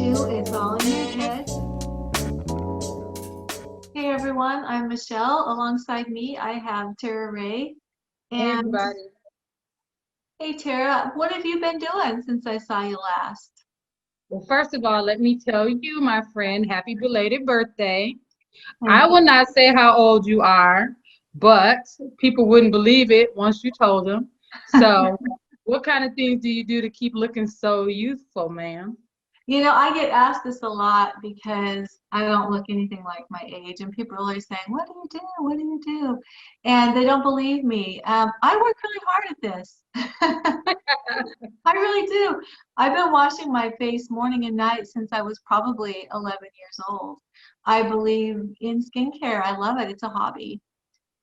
to It's All in Your Head. Hey everyone, I'm Michelle. Alongside me, I have Tara Ray. Hey And everybody. hey Tara, what have you been doing since I saw you last? Well, first of all, let me tell you, my friend, happy belated birthday. Thank I you. will not say how old you are, but people wouldn't believe it once you told them. So, what kind of things do you do to keep looking so youthful, ma'am? You know, I get asked this a lot because I don't look anything like my age, and people are always saying, "What do you do? What do you do?" And they don't believe me. I work really hard at this. I really do. I've been washing my face morning and night since I was probably 11 years old. I believe in skincare. I love it. It's a hobby.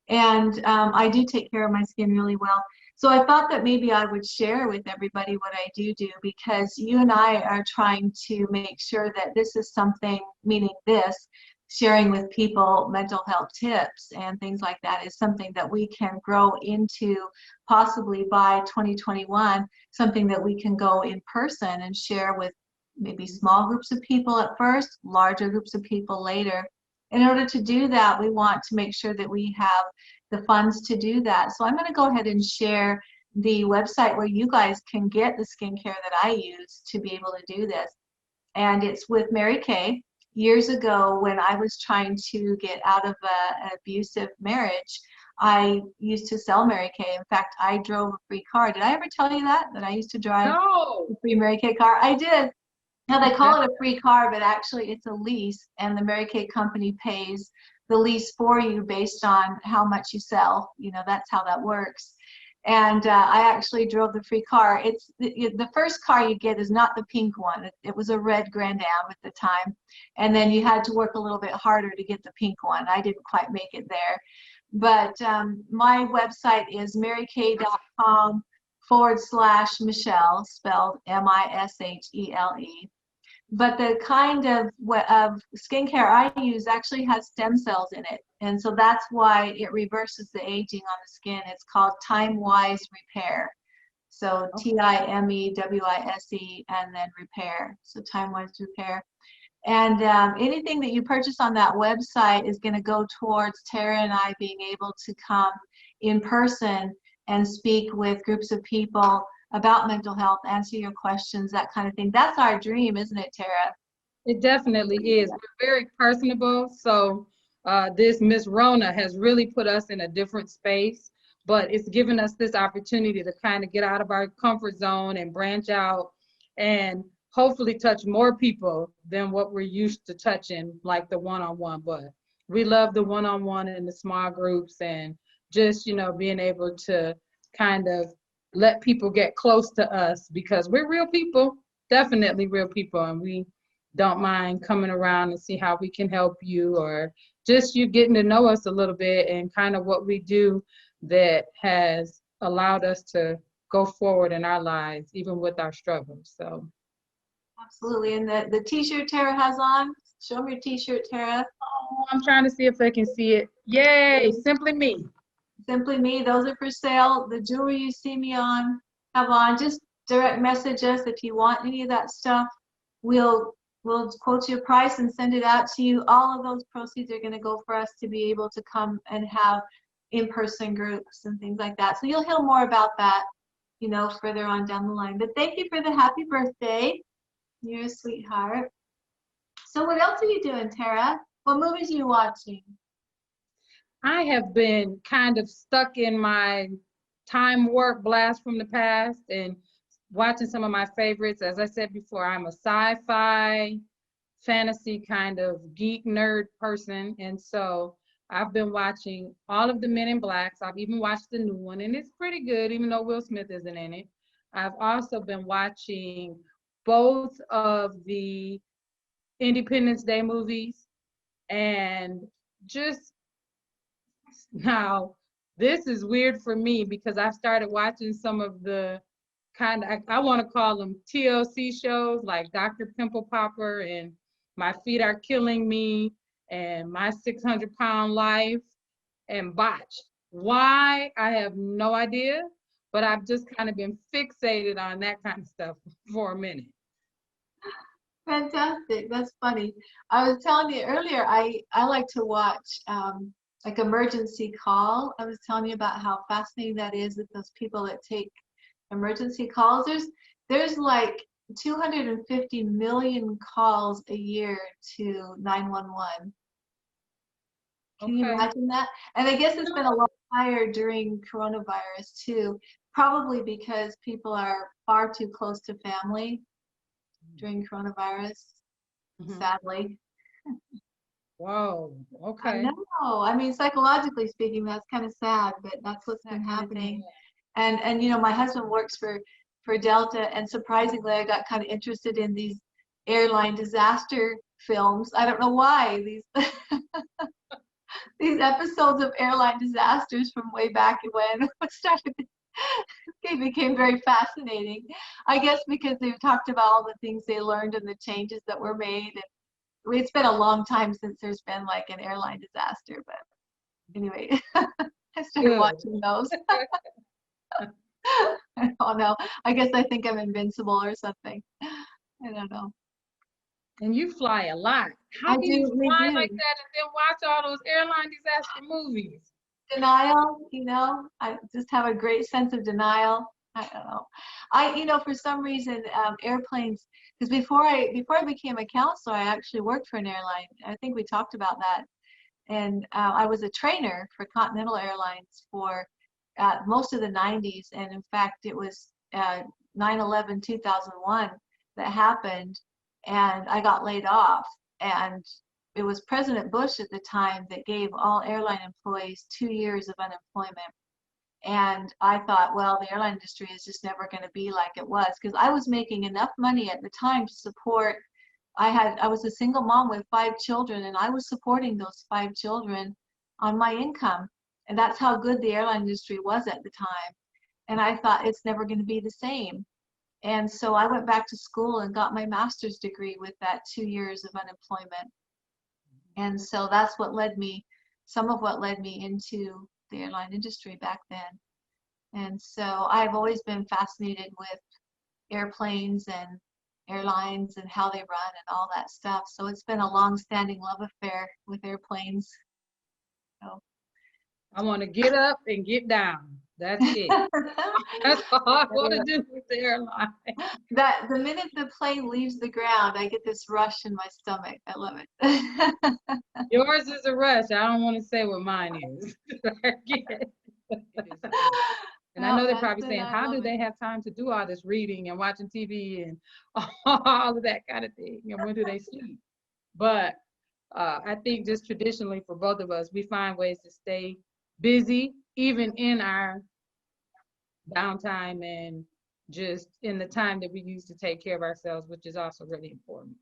And I do take care of my skin really well. So I thought that maybe I would share with everybody what I do because you and I are trying to make sure that this is something, meaning this, sharing with people mental health tips and things like that is something that we can grow into possibly by 2021, something that we can go in person and share with maybe small groups of people at first, larger groups of people later. In order to do that, we want to make sure that we have the funds to do that. So I'm going to go ahead and share the website where you guys can get the skincare that I use to be able to do this. And it's with Mary Kay. Years ago, when I was trying to get out of an abusive marriage, I used to sell Mary Kay. In fact, I drove a free car. Did I ever tell you that? That I used to drive No. a free Mary Kay car? I did. Now they That, call it a free car, but actually it's a lease, and the Mary Kay company pays the lease for you based on how much you sell. You know, that's how that works. And I actually drove the free car. It's the first car you get is not the pink one. It was a red Grand Am at the time, and then you had to work a little bit harder to get the pink one. I didn't quite make it there, but my website is marykay.com/Mishele, spelled Mishele. But the kind of skincare I use actually has stem cells in it. And so that's why it reverses the aging on the skin. It's called Time-Wise Repair. So Timewise and then repair. So Time-Wise Repair. And anything that you purchase on that website is going to go towards Tara and I being able to come in person and speak with groups of people about mental health, answer your questions, that kind of thing. That's our dream, isn't it, Tara? it definitely is. We're very personable. So, this Miss Rona has really put us in a different space, but it's given us this opportunity to kind of get out of our comfort zone and branch out and hopefully touch more people than what we're used to touching, like the one-on-one. But we love the one-on-one and the small groups and just, being able to kind of let people get close to us because we're real people, definitely real people, and we don't mind coming around and see how we can help you or just you getting to know us a little bit and kind of what we do that has allowed us to go forward in our lives, even with our struggles. So, Absolutely. And the t-shirt Tara has on, show me your t-shirt, Tara. oh, I'm trying to see if I can see it. Yay, simply me. Simply Me, those are for sale. The jewelry you see me have on, just direct message us if you want any of that stuff. We'll quote you a price and send it out to you. All of those proceeds are going to go for us to be able to come and have in-person groups and things like that. So you'll hear more about that, further on down the line. But thank you for the happy birthday. You're a sweetheart. So what else are you doing, Tara? What movies are you watching? I have been kind of stuck in my time warp blast from the past and watching some of my favorites. As I said before, I'm a sci-fi, fantasy kind of geek nerd person. And so I've been watching all of the Men in Blacks. I've even watched the new one, and it's pretty good, even though Will Smith isn't in it. I've also been watching both of the Independence Day movies and just now, this is weird for me because I started watching some of the kind of, I want to call them TLC shows like Dr. Pimple Popper and My Feet Are Killing Me and My 600-Pound Life and Botched. Why? I have no idea, but I've just kind of been fixated on that kind of stuff for a minute. Fantastic. That's funny. I was telling you earlier, I like to watch like emergency call. I was telling you about how fascinating that is with those people that take emergency calls. There's like 250 million calls a year to 911. Can you Okay. imagine that? And I guess it's been a lot higher during coronavirus too, probably because people are far too close to family during coronavirus, Mhm. sadly. Whoa. I Okay. know. I mean, psychologically speaking, that's kind of sad, but that's what's been That kind of thing. happening. And you know, my husband works for Delta, and surprisingly, I got kind of interested in these airline disaster films. I don't know why these these episodes of airline disasters from way back when started it became very fascinating. I guess because they talked about all the things they learned and the changes that were made. And it's been a long time since there's been like an airline disaster, but anyway, I started Good. watching those. I don't know. I guess I think I'm invincible or something. I don't know. And you fly a lot. How I can you do, we fly like do. that and then watch all those airline disaster movies? Denial, you know, I just have a great sense of denial. I don't know. You know, for some reason, airplanes, because before I became a counselor, I actually worked for an airline. I think we talked about that. And I was a trainer for Continental Airlines for most of the 90s. And in fact, it was 9/11, 2001 that happened, and I got laid off. And it was President Bush at the time that gave all airline employees 2 years of unemployment. And I thought, well, the airline industry is just never going to be like it was, because I was making enough money at the time to support. I was a single mom with 5 children, and I was supporting those 5 children on my income. And that's how good the airline industry was at the time. And I thought it's never going to be the same. And so I went back to school and got my master's degree with that 2 years of unemployment. And so that's what led me, some of what led me into the airline industry back then. And so I've always been fascinated with airplanes and airlines and how they run and all that stuff. So it's been a long-standing love affair with airplanes. So. I want to get up and get down. That's it. That's all I want to do with the airline. That the minute the plane leaves the ground, I get this rush in my stomach. I love it. Yours is a rush. I don't want to say what mine is. I get it. It is good. And I No, know they're that's probably it. saying, I how love do it. they have time to do all this reading and watching TV and all of that kind of thing? And when do they sleep? But I think just traditionally for both of us, we find ways to stay busy, even in our downtime and just in the time that we use to take care of ourselves, which is also really important.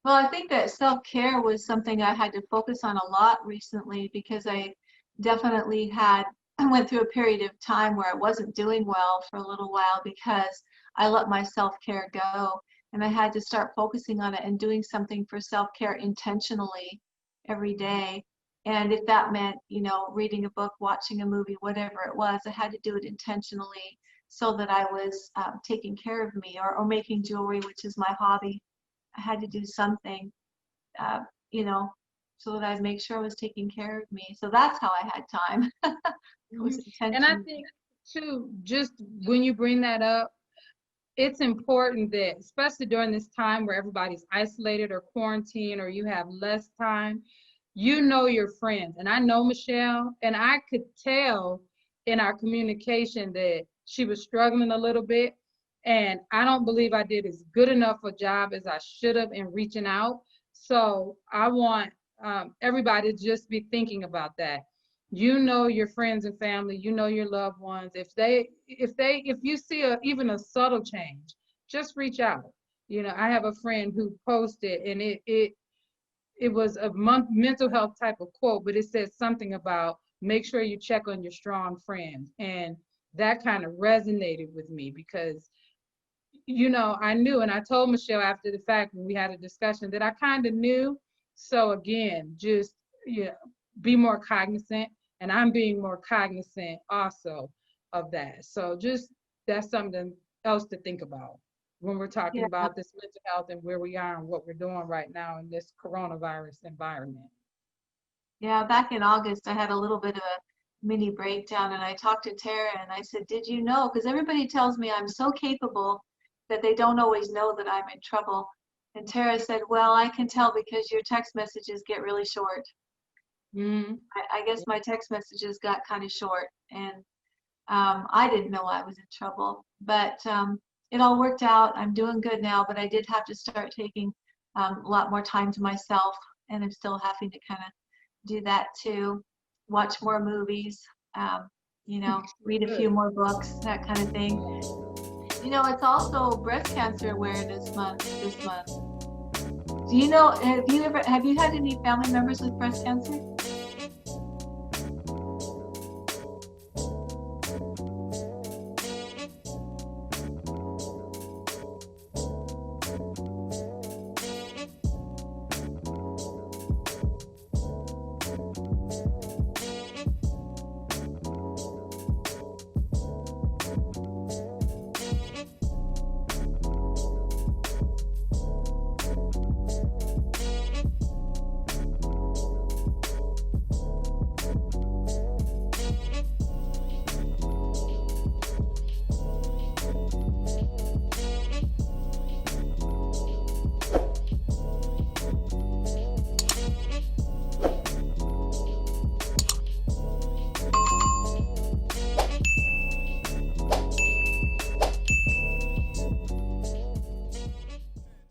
Well, I think that self-care was something I had to focus on a lot recently because I definitely had went through a period of time where I wasn't doing well for a little while because I let my self-care go, and I had to start focusing on it and doing something for self-care intentionally every day. And if that meant, you know, reading a book, watching a movie, whatever it was, I had to do it intentionally so that I was taking care of me, or making jewelry, which is my hobby. I had to do something, uh, you know, so that I'd make sure I was taking care of me. So that's how I had time. It Mhm. was And I intention. think too, just when you bring that up, it's important that, especially during this time where everybody's isolated or quarantined or you have less time, you know your friends. And I know Michelle, and I could tell in our communication that she was struggling a little bit. And I don't believe I did as good enough a job as I should have in reaching out. So I want everybody to just be thinking about that. You know your friends and family, you know your loved ones. If you see even a subtle change, just reach out. You know, I have a friend who posted, and it was a mental health type of quote, but it said something about make sure you check on your strong friends. And that kind of resonated with me because, you know, I knew, and I told Michelle after the fact when we had a discussion that I kind of knew. So again, just, yeah, be more cognizant, and I'm being more cognizant also of that. So just that's something else to think about. when we're talking Yeah. about this mental health and where we are and what we're doing right now in this coronavirus environment. Yeah, back in August, I had a little bit of a mini breakdown and I talked to Tara and I said, did you know? Because everybody tells me I'm so capable that they don't always know that I'm in trouble. And Tara said, well, I can tell because your text messages get really short. Mm-hmm. I guess my text messages got kind of short and I didn't know I was in trouble, but it all worked out. I'm doing good now, but I did have to start taking a lot more time to myself and I'm still having to kind of do that too, watch more movies, um, read a few Good. more books, that kind of thing. It's also Breast Cancer Awareness Month this month. Do you know, have you had any family members with breast cancer?